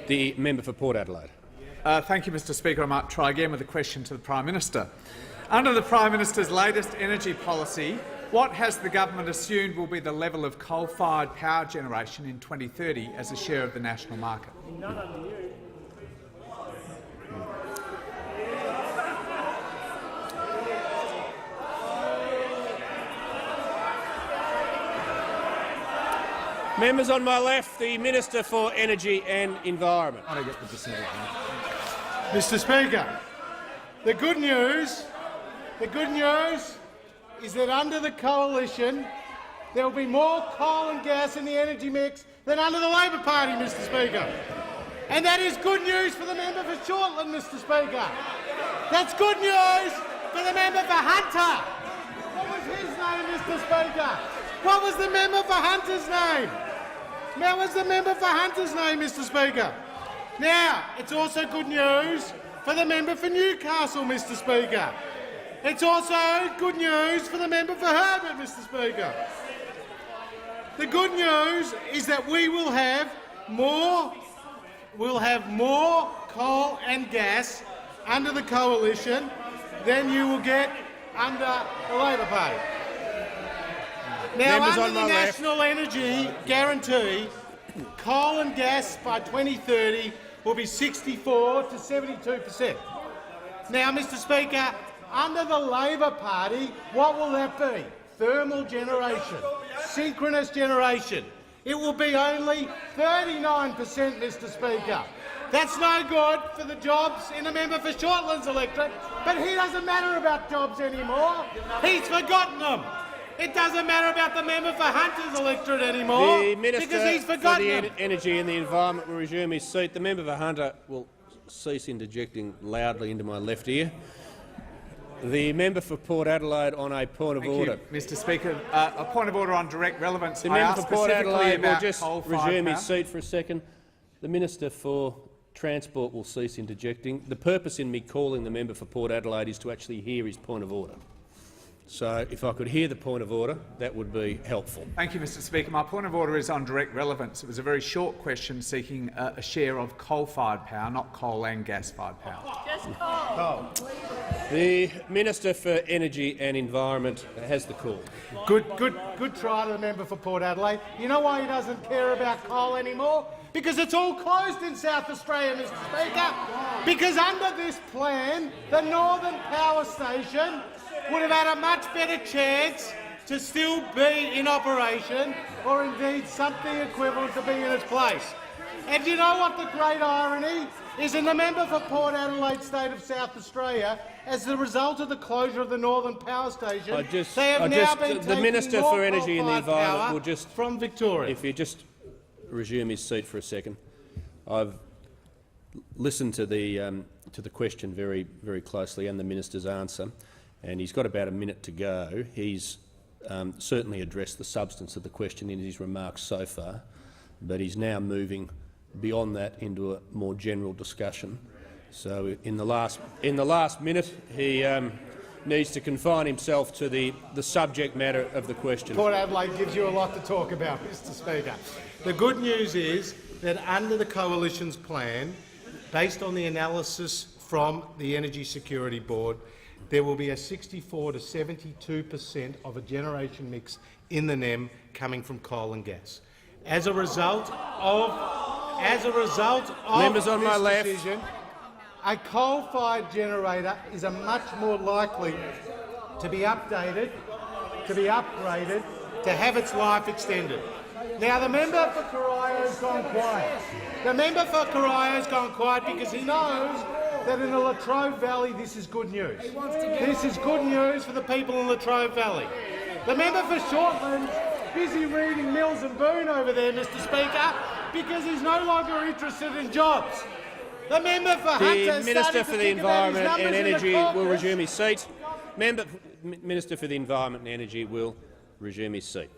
The member for Port Adelaide. Thank you, Mr Speaker. I might try again with a question to the Prime Minister. Under the Prime Minister's latest energy policy, what has the government assumed will be the level of coal-fired power generation in 2030 as a share of the national market? Members on my left, the Minister for Energy and Environment. Mr Speaker, the good news is that under the coalition there will be more coal and gas in the energy mix than under the Labor Party, Mr Speaker. And that is good news for the member for Shortland, Mr Speaker. That's good news for the member for Hunter. What was his name, Mr Speaker? What was the member for Hunter's name? What was the member for Hunter's name, Mr Speaker? Now, it's also good news for the member for Newcastle, Mr Speaker. It's also good news for the member for Herbert, Mr Speaker. The good news is that we will have more coal and gas under the coalition than you will get under the Labor Party. Now, under the National Energy Guarantee, coal and gas by 2030 will be 64 to 72%. Now, Mr Speaker, under the Labor Party, what will that be? Thermal generation, synchronous generation. It will be only 39%, Mr Speaker. That's no good for the jobs in the member for Shortland's electorate, but he doesn't matter about jobs anymore. He's forgotten them. It doesn't matter about the member for Hunter's electorate anymore because he's forgotten them. The Energy and the Environment will resume his seat. The member for Hunter will cease interjecting loudly into my left ear. The member for Port Adelaide on a point of order. Thank you, Mr Speaker. A point of order on direct relevance. The member for Port Adelaide will just resume his seat for a second. The Minister for Transport will cease interjecting. The purpose in me calling the member for Port Adelaide is to actually hear his point of order. So if I could hear the point of order, that would be helpful. Thank you, Mr Speaker. My point of order is on direct relevance. It was a very short question seeking a share of coal-fired power, not coal and gas-fired power. Just coal. The Minister for Energy and Environment has the call. Good try to the member for Port Adelaide. You know why he doesn't care about coal anymore? Because it's all closed in South Australia, Mr Speaker. Because under this plan, the Northern Power Station would have had a much better chance to still be in operation, or indeed something equivalent to being in its place. And you know what the great irony is? In the member for Port Adelaide State of South Australia, as a result of the closure of the Northern Power Station, they have now been the Minister for Energy and the Environment will just from Victoria. If you just resume his seat for a second. I've listened to the question very, very closely and the minister's answer, and he's got about a minute to go. He's certainly addressed the substance of the question in his remarks so far, but he's now moving beyond that into a more general discussion. So in the last minute, he needs to confine himself to the subject matter of the question. Port Adelaide gives you a lot to talk about, Mr Speaker. The good news is that under the Coalition's plan, based on the analysis from the Energy Security Board, there will be a 64 to 72% of a generation mix in the NEM coming from coal and gas. As a result of Members on my left. Decision, a coal-fired generator is a much more likely to be updated, to be upgraded, to have its life extended. Now, the member for Corio has gone quiet. The member for Corio has gone quiet because he knows that in the Latrobe Valley this is good news. This is good news for the people in Latrobe Valley. The member for Shortland's busy reading Mills and Boone over there, Mr Speaker, because he's no longer interested in jobs. The member for Hunter, the Minister for the Environment and Energy will resume his seat. Minister for the Environment and Energy will resume his seat.